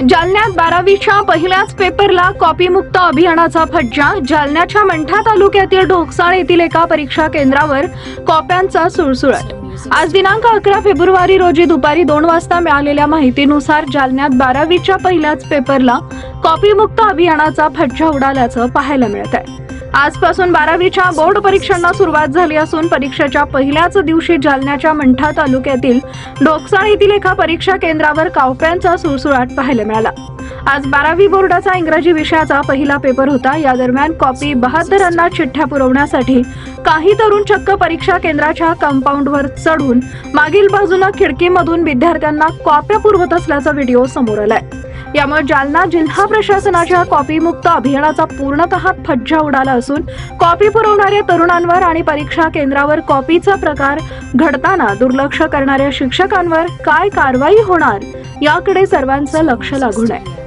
जालन्यात 12वीच्या पहिल्याच पेपरला कॉपीमुक्त अभियानाचा फज्जा। जालन्याच्या मंठा तालुक्यातील ढोकसाळ येथील एका परीक्षा केंद्रावर कॉप्यांचा सुळसुळाट। आज दिनांक 11 फेब्रुवारी रोजी दुपारी 2 वाजता मिळालेल्या माहितीनुसार जालन्यात 12वीच्या पहिल्याच पेपरला कॉपीमुक्त अभियानाचा फज्जा उडाल्याचं पाहायला मिळत आहे। आजपासून 12वीच्या बोर्ड परीक्षांना सुरुवात झाली असून परीक्षेच्या पहिल्याच दिवशी जालन्याच्या मंठा तालुक्यातील ढोकसाळ येथील एका परीक्षा केंद्रावर कॉप्यांचा सुळसुळाट पाहायला मिळाला। आज 12वी बोर्डाचा इंग्रजी विषयाचा पहिला पेपर होता। या दरम्यान कॉपी बहादरांना चिठ्ठ्या पुरवण्यासाठी काही तरुण चक्क परीक्षा केंद्राच्या कंपाऊंडवर चढून मागील बाजूला खिडकीमधून विद्यार्थ्यांना कॉप्या पुरवत असल्याचा व्हिडिओ समोर आलाय। यामुळे जालना जिल्हा प्रशासनाच्या कॉपीमुक्त अभियानाचा पूर्णतः फज्जा उडाला असून कॉपी पुरवणाऱ्या तरुणांवर आणि परीक्षा केंद्रावर कॉपीचा प्रकार घडताना दुर्लक्ष करणाऱ्या शिक्षकांवर काय कारवाई होणार याकडे सर्वांचं लक्ष लागून आहे।